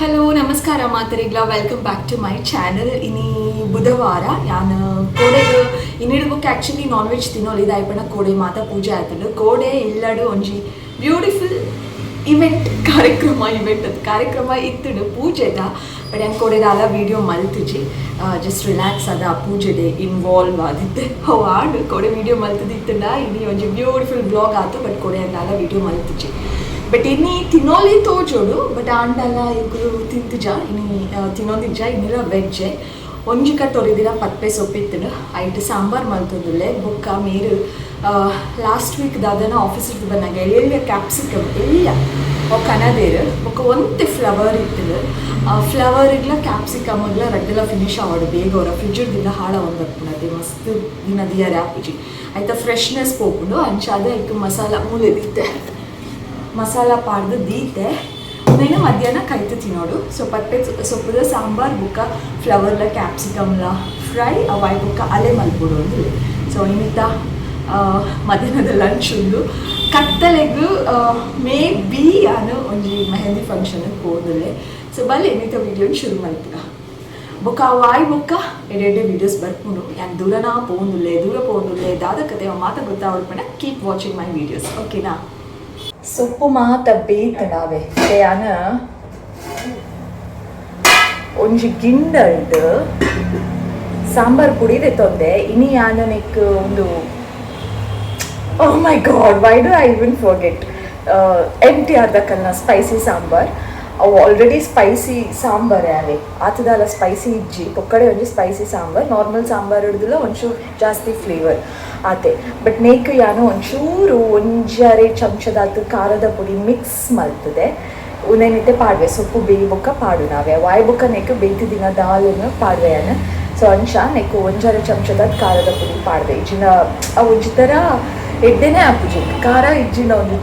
Hello ನಮಸ್ಕಾರ ಮಾತರಿಗ್ಲ welcome back to my channel. ಇನಿ ಬುಧವಾರ ನಾನು ಕೋಡೆಗೆ ಇನ್ನಿಡ್ಬೇಕು ಆ್ಯಕ್ಚುಲಿ ನಾನ್ ವೆಜ್ ತಿನ್ನೋಲಿದೆ ಆಯ್ಪಣ್ಣ ಕೋಡೆ ಮಾತಾ ಪೂಜೆ ಆಯ್ತಲ್ಲ ಕೋಡೆ ಇಲ್ಲಡು ಒಂಜಿ ಬ್ಯೂಟಿಫುಲ್ ಇವೆಂಟ್ ಕಾರ್ಯಕ್ರಮ ಇತ್ತು ಪೂಜೆದ ಬಟ್ ಹೆಂಗೆ ಕೋಡೆದಾಲ ವೀಡಿಯೋ ಮಲ್ತುಜಿ ಜಸ್ಟ್ ರಿಲ್ಯಾಕ್ಸ್ ಅದ ಪೂಜೆದೆ ಇನ್ವಾಲ್ವ್ ಆದಿತ್ತೆ ಆಡು ಕೋಡೆ ವೀಡಿಯೋ ಮಲ್ತದಿತ್ತಂಡ ಇನಿ ಒಂಜಿ ಬ್ಯೂಟಿಫುಲ್ ಬ್ಲಾಗ್ ಆಯ್ತು ಬಟ್ ಕೋಡೆ ಅಂದಾಲ ವೀಡಿಯೋ ಮಲ್ತುಜಿ ಬಟ್ ಇನ್ನಿ ತಿನ್ನೋಲಿ ತೋಜೋಡು ಬಟ್ ಆಂಡಲ್ಲ ಇಬ್ಬರು ತಿಂತಿಜ ಇನ್ನಿ ತಿನ್ನೋದಿಜ್ಜ ಇನ್ನಿಲ್ಲ ವೆಜ್ಜೆ ಒಂಜಿ ಕಟ್ಟು ಹೊರಿದಿನ ಪಪ್ಪೆ ಸೊಪ್ಪಿತ್ತು ಐಟ್ ಸಾಂಬಾರು ಮಲ್ತೊಂದುಲ್ಲೆ ಬೊಕ್ಕ ಮೇರು ಲಾಸ್ಟ್ ವೀಕ್ ದಾದನ ಆಫೀಸಿಗೆ ಬಂದಾಗ ಎಳ್ಳ ಕ್ಯಾಪ್ಸಿಕಮ್ ಎಲ್ಲ ಕನದೇರು ಬೊಕ್ಕ ಒಂತೆ ಫ್ಲವರ್ ಇತ್ತು ಫ್ಲವರ್ಗ್ಲ ಕ್ಯಾಪ್ಸಿಕಮ್ಗ್ಲ ರಡ್ಡೆಲ್ಲ ಫಿನಿಶ್ ಆವಾಡು ಬೇಗ ಅವರ ಫ್ರಿಜ್ಜಿಡ್ದಿಲ್ಲ ಹಾಳ ಒಂದಪ್ಪುನದೆ ಮಸ್ತ್ ದಿನ ದಿಯಾರೆ ಆಪುಜಿ ಆಯ್ತಾ ಫ್ರೆಶ್ನೆಸ್ ಪೋಪುಂಡು ಅಂಚಾದ ಐಕ್ ಮಸಾಲ ಮೂಲೆದಿತ್ತೆ ಮಸಾಲ ಪಾಡ್ದು ದೀತೆ ಇನ್ನೇನು ಮಧ್ಯಾಹ್ನ ಕೈತು ತಿನ್ನೋಡು ಸೊ ಪಪ್ಪೆ ಸೊಪ್ಪದ ಸಾಂಬಾರು ಬುಕ್ಕ ಫ್ಲವರ್ಲ ಕ್ಯಾಪ್ಸಿಕಮ್ಲ ಫ್ರೈ ಅವಾಯ್ ಬುಕ್ಕ ಅಲೆ ಮಲ್ಬಿಡು ಅಂದ್ರೆ ಸೊ ಇನ್ನಿತ ಮಧ್ಯಾಹ್ನದ ಲಂಚ್ ಉಂಡು ಕತ್ತಲೆಗೂ ಮೇ ಬಿ ನಾನು ಒಂಜಿ ಮೆಹಂದಿ ಫಂಕ್ಷನ್ಗೆ ಹೋದಲೆ ಸೊ ಬಲ್ಲಿ ಇನ್ನಿತ ವೀಡಿಯೋನ ಶುರು ಮಲ್ಪಿನ ಬೊಕ್ಕ ವಾಯ್ ಬೊಕ್ಕ ಎಡೆಡೆ ವೀಡಿಯೋಸ್ ಬರ್ಕೊಂಡು ಯಾಕೆ ದೂರ ಪೋಂದುಲ್ಲೆ ದಾದ ಕತೆ ಮಾತ ಗೊತ್ತಾವಡ್ಪಣ ಕೀಪ್ ವಾಚಿಂಗ್ ಮೈ ವೀಡಿಯೋಸ್ ಓಕೆನಾ. ಸೊಪ್ಪು ಮಾತ ಬೇಯ್ತನಾವೆ ಯಾನ ಒಂಜಿ ಗಿಂಡಲ್ಡ್ ಸಾಂಬಾರ್ ಪುಡಿದೆ ತೊಂದೆ ಇನಿ ಯಾನನಿಕ್ ಒಂದು oh my God why do I win forget MTR ದಕ್ಕಲ್ನ ಸ್ಪೈಸಿ ಸಾಂಬಾರ್ ಅವು ಆಲ್ರೆಡಿ ಸ್ಪೈಸಿ ಸಾಂಬಾರ್ ಯಾವೆ ಆತದಲ್ಲ ಸ್ಪೈಸಿ ಇಜ್ಜಿ ಪೊಕ್ಕಡೆ ಒಂಜಿ ಸ್ಪೈಸಿ ಸಾಂಬಾರ್ ನಾರ್ಮಲ್ ಸಾಂಬಾರ್ ಹಿಡ್ದಿಲ್ಲ ಒಂಚೂರು ಜಾಸ್ತಿ ಫ್ಲೇವರ್ ಆತೆ ಬಟ್ ನೇಕ್ ಯಾನು ಒಂಚೂರು ಒಂಜರೆ ಚಮಚದಾತು ಖಾರದ ಪುಡಿ ಮಿಕ್ಸ್ ಮಲ್ತದೆ ಉನೇನಿತೆ ಪಾಡ್ವೆ ಸೊಪ್ಪು ಬೇಯ್ಬೊಕ್ಕ ಪಾಡು ನಾವೆ ವಾಯ್ ಬೊಕ್ಕ ನೆಕ್ ಬೇಯ್ತಿದ್ದಿನ ದಾಲನ್ನು ಪಾಡ್ವೆ ಯಾನ ಸೊ ಅಂಚ ನೆಕ್ ಒಂಜರೆ ಚಮಚದಾದ ಖಾರದ ಪುಡಿ ಪಾಡ್ವೆ ಇಜ್ಜಿನ ಒಂಜಿ ಥರ ಎಡ್ಡೆನೇ ಆಪುಜಿ ಖಾರ ಇಜ್ಜಿನ ಒಂದು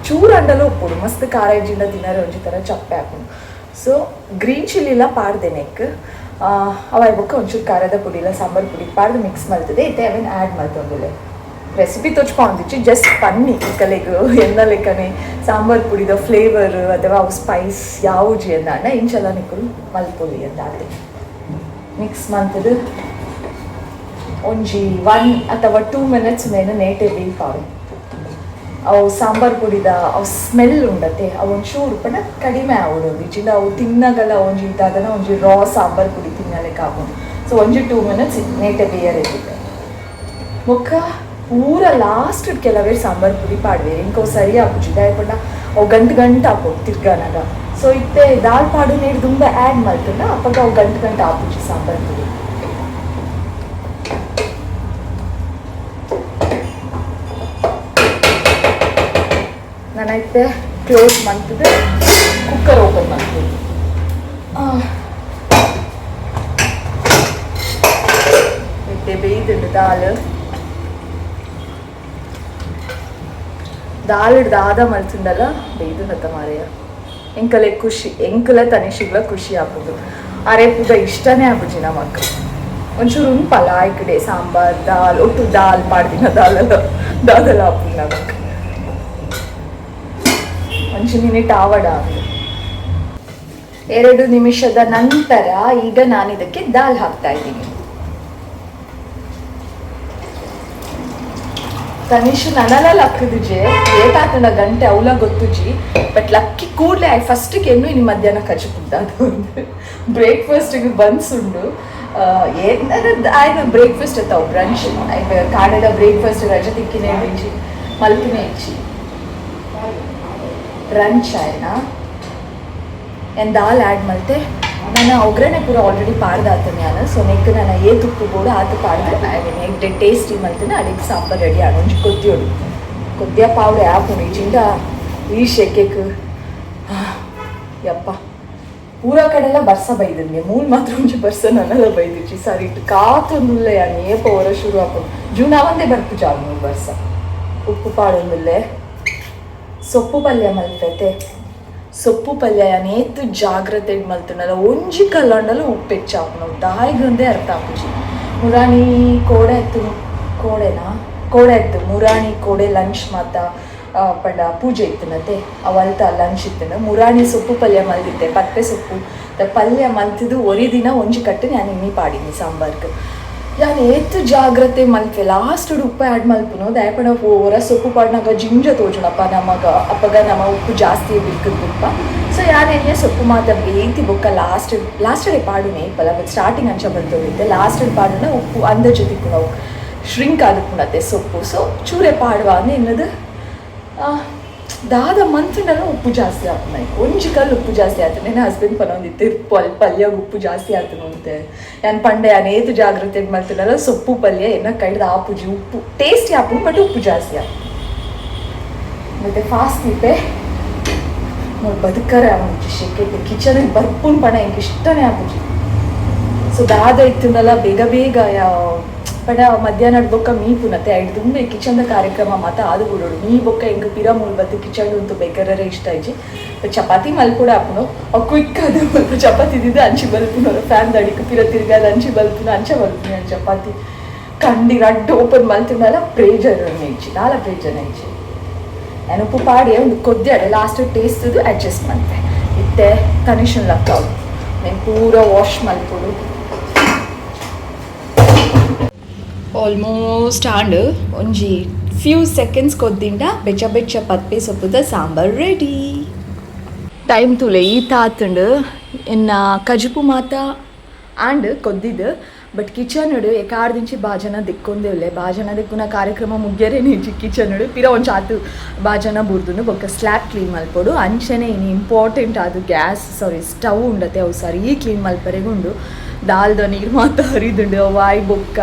ಚೂರು ಅಂಡಲು ಉಪ್ಪುಡು ಮಸ್ತ್ ಖಾರ ಇಜ್ಜಿಂದ ತಿನ್ನರೆ ಒಂಜಿ ಥರ ಚಪ್ಪೆ ಹಾಕೊಂಡು ಸೊ ಗ್ರೀನ್ ಚಿಲ್ಲಿಲ ಪಾಡ್ದೆ ನೆಕ್ ಅವಾಯ್ ಬೊಕ್ಕ ಒಂಚೂರು ಖಾರದ ಪುಡಿಲ ಸಾಂಬಾರು ಪುಡಿ ಪಾಡ್ದು ಮಿಕ್ಸ್ ಮಲ್ತದೆ ಇತ್ತೆ ಅವೇನು ಆ್ಯಡ್ ಮಲ್ತೊಂದಿಲ್ಲ ರೆಸಿಪಿ ತೋಚ್ಕೊಂಡಿಚ್ಚಿ ಜಸ್ಟ್ ಪನ್ನಿ ಕಲೆಗು ಎಂದ ಲೆಕ್ಕನೆ ಸಾಂಬಾರು ಪುಡಿದ ಫ್ಲೇವರ್ ಅಥವಾ ಅವು ಸ್ಪೈಸ್ ಯಾವುಜಿ ಅಂದಾಂಡ ಇಂಚೆಲ್ಲ ನಿಕ್ಕಲು ಮಲ್ಪೊಲಿ ಅಂದಾಡೆ ಮಿಕ್ಸ್ ಮಲ್ತದು ಒಂಜಿ 1 ಅಥವಾ 2 ಮಿನಿಟ್ಸ್ ಮೇಲೆ ನೇಟೆ ಬೇಯ್ಪಾವೆ ಅವು ಸಾಂಬಾರು ಪುಡಿದ ಅವು ಸ್ಮೆಲ್ ಉಂಡತೆ ಅವು ಒಂಚೂರು ಪಣ ಕಡಿಮೆ ಆವೋದು ಇಚ್ಚಿಂದ ಅವು ತಿನ್ನಗಲ ಒಂಜಿ ಇದಾದನ ಒಂಜಿ ರಾ ಸಾಂಬಾರು ಪುಡಿ ತಿನ್ನಲಿಕ್ಕೆ ಆಗೋದು ಸೊ ಒಂಜಿ 2 ಮಿನಿಟ್ಸ್ ನೇಟೆ ಬೇಯರಿದ್ದೆ ಮುಖ ಪೂರ ಲಾಸ್ಟ್ ಕೆಲವೇ ಸಾಂಬಾರು ಪುಡಿ ಪಾಡ್ವೆ ಇಂಕೋ ಸರಿ ಆಪುಜಿ ದಯಪಂಡ ಅವು ಗಂಟು ಹಾಕೋದು ತಿರ್ಗಾನಾಗ ಸೊ ಇತ್ತೆ ದಾಲ್ ಪಾಡು ನೀರು ತುಂಬ ಆ್ಯಡ್ ಮಾಡ್ತಂಡ ಅಪ್ಪಾಗ ಅವು ಗಂಟು ಆಪುಜಿ ಸಾಂಬಾರು ಪುಡಿ ನಾನೈತೆ ಕ್ಲೋಸ್ ಮಾಡ್ತಿದ್ದೆ ಕುಕ್ಕರ್ ಓಪನ್ ಮಾಡ್ತೀನಿ ಇತ್ತೆ ಬೇಯ್ದುಂಡು ದಾಲ್ ಹಿಡ್ದು ಆದ ಮಲ್ಸಿಂದಲ್ಲ ಬೇಯ್ದು ನತ್ತ ಮಾರೆಯ ಎಂಕಲೆ ಖುಷಿ ಎಂಕಲೆ ತನಿಷಿಗ್ಲ ಖುಷಿ ಆಗೋದು ಅರೆಪುದ ಇಷ್ಟನೇ ಆಗುಜಿ ನಮಕ್ ಒಂಚೂರು ಉಂಪಲ್ಲ ಈ ಕಡೆ ಸಾಂಬಾರ್ ದಾಲ್ ಒಟ್ಟು ದಾಲ್ ಮಾಡ್ದಿನ ದಾದಲ್ಲ ಆಪುದು ನಮಕ್ ಒಂಚು ಮಿನಿಟ್ ಆವಡ 2 ನಿಮಿಷದ ನಂತರ ಈಗ ನಾನು ಇದಕ್ಕೆ ದಾಲ್ ಹಾಕ್ತಾ ಇದ್ದೀನಿ. ತನಿಷ್ ನನಲ ಲಕ್ಕದುಜೆ ಏಟಾತನ ಗಂಟೆ ಅವಲ ಗೊತ್ತುಜಿ ಬಟ್ ಲಕ್ಕಿ ಕೂಡಲೇ ಫಸ್ಟಿಗೆ ಏನು ಇನ್ನು ಮಧ್ಯಾಹ್ನ ಕಚ್ಚಿಬಿಡ್ತ ಅದು ಬ್ರೇಕ್ಫಾಸ್ಟಿಗೆ ಬನ್ಸುಂಡು ಆಯ್ನ ಬ್ರೇಕ್ಫಾಸ್ಟ್ ಎತ್ತಾವು ಬ್ರಂಚ್ ಕಾಡದ ಬ್ರೇಕ್ಫಾಸ್ಟ್ ರಜೆ ತಿಕ್ಕಿನೇ ಇಚ್ಚಿ ಮಲ್ಕಿನೇ ಇಚ್ಚಿ ಬ್ರಂಚ್ ಆಯ್ನ ಏನು ದಾಲ್ ಆ್ಯಡ್ ಮಲ್ತೆ ನಾನು ಒಗ್ಗರಣೆ ಪೂರ ಆಲ್ರೆಡಿ ಪಾಡ್ದಾತನೆ ನಾನು ಸೊ ನೆಕ್ ನಾನು ತುಪ್ಪು ಕೂಡ ಆತು ಪಾಡ್ದೆ ನೆಕ್ ಟೇಸ್ಟಿ ಮಲ್ತೇನೆ ಅದಕ್ಕೆ ಸಾಂಬಾರು ರೆಡಿ ಆಗ ಒಂಚು ಕೊದ್ದಿಯ ಪಾವ್ಡೆ ಆಪುಂಡು ಈಚಿಂದ ಈ ಶೆಕೆಕ್ ಯಪ್ಪ ಪೂರ ಕಡೆಲ್ಲ ಬರ್ಸ ಬೈದಂಗೆ ಮೂಲ ಮಾತ್ರ ಒಂಚು ಬರ್ಸ ನನ್ನೆಲ್ಲ ಬೈದಿಚ್ಚಿ ಸರಿ ಇಟ್ಟು ಕಾತೊಂದುಲ್ಲ ಯಾನು ಏಪ ಹೊರ ಶುರು ಹಾಕೊಂಡು ಜೂನ್ ಅವಂದೇ ಬರ್ತು ಜಾಗ ಬರ್ಸ ಉಪ್ಪು ಪಾಡೊಂದುಲ್ಲೆ ಸೊಪ್ಪು ಪಲ್ಯ ಮಲ್ತೈತೆ ಸೊಪ್ಪು ಪಲ್ಯ ನೇತು ಜಾಗ್ರತೆ ಮಲ್ತನಲ್ಲ ಒಂಜಿ ಕಲ್ಲಂಡಲು ಉಪ್ಪು ಹೆಚ್ಚಾಪುನ ದಾಯಿಗೊಂದೇ ಅರ್ಥ ಆಪುಜಿ ಮುರಾಣಿ ಕೋಡೆ ಎತ್ತು ಮುರಾಣಿ ಕೋಡೆ ಲಂಚ್ ಮಾತ ಪಂಡ ಪೂಜೆ ಇತ್ತನತೆ ಅವಲ್ತ ಲಂಚ್ ಇತ್ತನ ಮುರಾಣಿ ಸೊಪ್ಪು ಪಲ್ಯ ಮಲ್ದಿತ್ತೆ ಪತ್ತೆ ಸೊಪ್ಪು ಪಲ್ಯ ಮಲ್ತಿದ್ದು ಒರಿ ದಿನ ಒಂಜಿ ಕಟ್ಟು ನಾನು ಇನ್ನಿ ಪಾಡಿನಿ ಸಾಂಬಾರ್ಗೆ ನಾನು ಏತು ಜಾಗ್ರತೆ ಮಲ್ಪೆ ಲಾಸ್ಟ್ ಉಪ್ಪು ಆ್ಯಡ್ ಮಲ್ಪುನು ದಯಪಡ ಹೊರ ಸೊಪ್ಪು ಪಾಡ್ನಾಗ ಜಿಂಜ ತೋಜುನಪ್ಪ ಅಪ್ಪಗ ನಮ್ಮ ಉಪ್ಪು ಜಾಸ್ತಿ ಬಿಕ್ಕುಪ್ಪ ಸೊ ಯಾನೇನೇ ಸೊಪ್ಪು ಮಾತ್ರ ಬೇಯ್ತಿ ಬೊಕ್ಕ ಲಾಸ್ಟೇ ಪಾಡುನೆ ಇಪ್ಪಲ್ಲ ಬಟ್ ಸ್ಟಾರ್ಟಿಂಗ್ ಅಂಚ ಬಂದೋಗಿದ್ದೆ ಲಾಸ್ಟ್ ಪಾಡುನ ಉಪ್ಪು ಅಂದ ಜೊತೆ ನಾವು ಶ್ರಿಂಕ್ ಆದುಕೊಂಡತ್ತೆ ಸೊಪ್ಪು ಸೊ ಚೂರೆ ಪಾಡುವ ಅಂದ್ರೆ ಇನ್ನದು ದಾದ ಮಂತ್ರಿನಲ್ಲ ಉಪ್ಪು ಜಾಸ್ತಿ ಆಗ್ತದೆ ಒಂಜಿ ಕಲ್ಲು ಉಪ್ಪು ಜಾಸ್ತಿ ಆಗ್ತದೆ ನನ್ನ ಹಸ್ಬೆಂಡ್ ಪನೊಂದಿತ್ತು ಪಲ್ಯ ಉಪ್ಪು ಜಾಸ್ತಿ ಆಗ್ತದೆ ಅಂತೆ ನಾನು ಪಂಡೆ ಏತು ಜಾಗ್ರತೆ ಮಾಡ್ತೀನಲ್ಲ ಸೊಪ್ಪು ಪಲ್ಯ ಏನ ಕೈಡ್ದು ಆಪುಜಿ ಉಪ್ಪು ಟೇಸ್ಟಿ ಆಪು ಬಟ್ ಉಪ್ಪು ಜಾಸ್ತಿ ಆಗ್ತದೆ ಮತ್ತೆ ಫಾಸ್ಟ್ ಇಪ್ಪೆ ನೋಡಿ ಬದುಕರೆ ಅವನಿಗೆ ಶೆಕೆಗೆ ಕಿಚನಿಗೆ ಬರ್ಪುನ್ ಪಣ എനിക്ക് ಇಷ್ಟನೇ ಆಪುಜಿ ಸೊ ದಾದ ಇತ್ತುನಲ್ಲ ಬೇಗ ಬೇಗ ಪಡ ಮಧ್ಯಾಹ್ನ ಬೊಕ್ಕ ಮೀ ಪುನತೆ ಐದು ತುಂಬೆ ಕಿಚನ್ದ ಕಾರ್ಯಕ್ರಮ ಮಾತ ಆದು ಬಿಡೋಡು ಮೀ ಬೊಕ್ಕ ಹೆಂಗೆ ಪಿರ ಮೂಲ್ ಬತ್ತು ಕಿಚನ್ ಅಂತೂ ಬೇಕರೇ ಇಷ್ಟ ಇಜ್ಜಿ ಚಪಾತಿ ಮಲ್ಪುಡ ಹಾಪುನು ಕ್ವಿಕ್ ಅದು ಸ್ವಲ್ಪ ಚಪಾತಿ ಇದ್ದಿದ್ದು ಅಂಚಿ ಬಲ್ಪುನವರು ಫ್ಯಾನ್ ದಡಿக்கு ಪಿರ ತಿರ್ಗಾದ ಅಂಚಿ ಬಲ್ಪುನ ಅಂಚ ಬಲ್ಪುನ ಚಪಾತಿ ಕಂಡಿ ರಡ್ಡು ಓಪನ್ ಮಲ್ತಿನಲ್ಲ ಪ್ರೇಜರ್ ಇಚ್ಚಿ ನಾಲ ಪ್ರೇಜರ್ ಇಚ್ಚಿ ನಾನು ಉಪ್ಪು ಪಾಡಿ ಒಂದು ಕೊದ್ದೆ ಲಾಸ್ಟ್ ಟೇಸ್ಟ್ ಅಡ್ಜಸ್ಟ್ ಮಾಡ್ತೆ ಇತ್ತೆ ಕನಿಷನ್ ಲಕ್ಕ నేను ಪೂರ ವಾಶ್ ಮಲ್ಪುಡು ಆಲ್ಮೋಸ್ಟ್ ಆಂಡ್ ಒಂಜಿ ಫ್ಯೂ ಸೆಕೆಂಡ್ಸ್ ಕೊದ್ದಿಂಡ ಬೆಚ್ಚ ಬೆಚ್ಚ ಪಪ್ಪೆ ಸೊಪ್ಪುದ ಸಾಂಬಾರ್ ರೆಡಿ ಟೈಮ್ ತುಲೆ ಈ ತಾತುಂಡು ಇನ್ನ ಕಜುಪು ಮಾತ ಆಂಡ್ ಕೊದ್ದಿದ್ದು ಬಟ್ ಕಿಚನ್ ಎಕಾರ್ದಿಂಚಿ ಬಾಜನ ದಿಕ್ಕೊಂದೇವ್ಲೆ ಬಾಜನ ದಿಕ್ಕುನ ಕಾರ್ಯಕ್ರಮ ಮುಗ್ಯರೆ ನಿಂಚಿ ಕಿಚನ್ ಪಿರ ಒಂಚ ಆತು ಬಾಜನ ಬುರ್ದುನು ಬೊಕ್ಕ ಸ್ಲ್ಯಾಬ್ ಕ್ಲೀನ್ ಮಲ್ಪೊಡು ಅಂಚನೆ ಇನ್ನು ಇಂಪಾರ್ಟೆಂಟ್ ಅದು ಸ್ಟವ್ ಉಂಡತೆ ಅವು ಸರಿ ಕ್ಲೀನ್ ಮಲ್ಪರೆಗುಂಡು ದಾಲ್ದ ನೀರು ಮಾತ ಹರಿದುಂಡು ವಾಯ್ ಬೊಕ್ಕ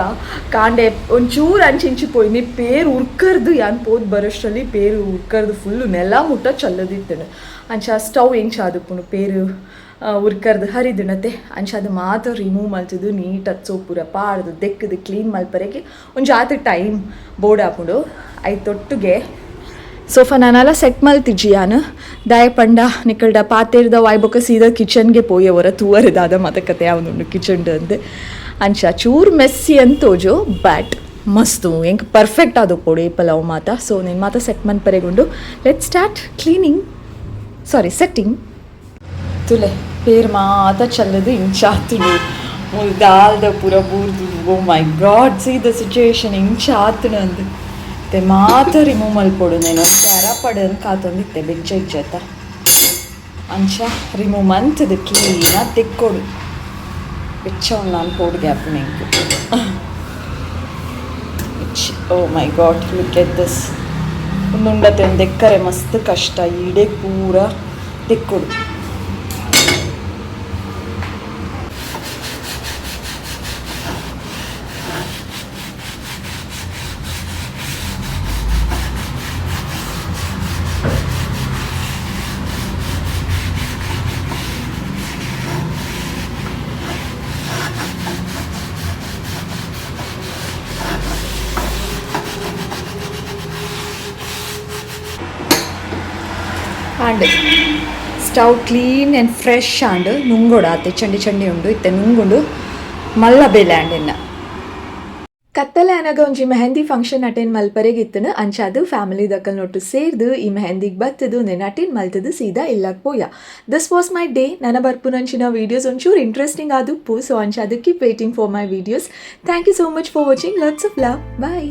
ಕಾಂಡೆ ಒಂಚೂರು ಅಂಚಿಂಚಿ ಪೋಯ್ನಿ ಪೇರು ಉರ್ಕರ್ದು ಯಾನ್ ಪೋದ್ ಬರೋಷ್ಟರಲ್ಲಿ ಪೇರು ಉರ್ಕರ್ದು ಫುಲ್ಲು ನೆಲ ಮುಟ್ಟ ಚಲ್ಲದಿತ್ತನು ಅಂಚ ಸ್ಟವ್ ಹೆಂಗ್ ಚಾದುಪ್ಪುನು ಪೇರು ಉರ್ಕರ್ದು ಹರಿದುಣತೆ ಅಂಚ ಅದು ಮಾತ್ರ ರಿಮೂವ್ ಮಲ್ತಿದ್ದು ನೀಟಾಗಿ ಸೋಪುರ ಪಾಡ್ದು ದೆಕ್ಕದು ಕ್ಲೀನ್ ಮಲ್ಪರೆಗೆ ಒಂದು ಜಾತಿ ಟೈಮ್ ಬೋರ್ಡ್ ಹಾಕೊಂಡು ಐತೊಟ್ಟಿಗೆ ಸೋಫಾ ನಾನೆಲ್ಲ ಸೆಟ್ ಮಲ್ತಿಜ್ಜಿ ಯಾನು ದಾಯ ಪಂಡ ನಿಕ್ಕಲ್ಡ ಪಾತೆರ್ದ ವಾಯ್ಬೊಕ್ಕ ಸೀದಾ ಕಿಚನ್ಗೆ ಪೋಯವರ ತೂವರದಾದ ಮತಕತೆ ಯಾವನುಂಡು ಕಿಚನ್ ಅಂದು ಅಂಚ ಚೂರು ಮೆಸ್ಸಿ ಅಂತೋಜು ಬಟ್ ಮಸ್ತು ಹೆಂಗೆ ಪರ್ಫೆಕ್ಟ್ ಅದು ಪೋಡಿ ಪಲಾವ್ ಮಾತ ಸೊ ನಿನ್ನ ಮಾತ ಸೆಟ್ ಮನ್ಪರೆಗುಂಡು ಲೆಟ್ ಸ್ಟಾರ್ಟ್ ಕ್ಲೀನಿಂಗ್ ಸೆಟ್ಟಿಂಗ್ ತುಲೆ ಪೇರ್ ಮಾತ ಚಲ್ಲದು ಇಂಚಾತುಡು ದಾಲ್ದ ಪೂರ ಬೂರ್ದು oh my God see the situation ಇಂಚಾತುಡು ಅಂದು ಮತ್ತೆ ಮಾತ ರಿಮೂವ್ ಮಲ್ಪೊಡು నేను ಕ್ಯಾರ ಪಡನ್ ಕಾತೊಂದಿತ್ತೆ ಬೆಚ್ಚ ಇಜ್ಜತ್ತ ಅಂಚ ರಿಮೂವ್ ಮಂತದು ಕ್ಲೀನಾಗಿ ತೆಕ್ಕೊಡು ಬೆಚ್ಚ ಒಂದು ನಾನು ಪೋಡ್ಗೆ ಹಾಪು ನೆಂಕು oh my God look at this ಒಂದುಂಡತೆ ಒಂದು ಎಕ್ಕರೆ ಮಸ್ತ್ ಕಷ್ಟ ಈಡೆ ಪೂರ ತೆಕ್ಕೊಡು and stove clean and fresh and ನುಂಗೋಡು ಆತೆ ಚಂಡಿ ಉಂಡು ಇತ್ತೆ ನುಂಗುಂಡು ಮಲ್ಲ ಬೇಲೆ ಆಂಡ್ ಕತ್ತಲೆ ಅನಗ ಒಂಜಿ ಮೆಹಂದಿ ಫಂಕ್ಷನ್ ಅಟೆಂಡ್ ಮಲ್ಪರೆಗಿತ್ತನು ಅಂಚಾದು ಫ್ಯಾಮಿಲಿ ದಕ್ಕಲ್ನೊಟ್ಟು ಸೇರ್ದು ಈ ಮೆಹಂದಿಗೆ ಬತ್ತದು ನೆನ ಅಟೆಂಡ್ ಮಲ್ತದು ಸೀದಾ ಇಲ್ಲಕ್ಕೆ ಪೋಯ ದಿಸ್ ವಾಸ್ ಮೈ ಡೇ ನನ್ನ ಬರ್ಪುನಂಚಿನ ವೀಡಿಯೋಸ್ ಒಂಚೂರು ಇಂಟ್ರೆಸ್ಟಿಂಗ್ ಆದು ಪೂ ಸೊ ಅಂಚಾದು keep waiting for my videos thank you so much for watching lots of love bye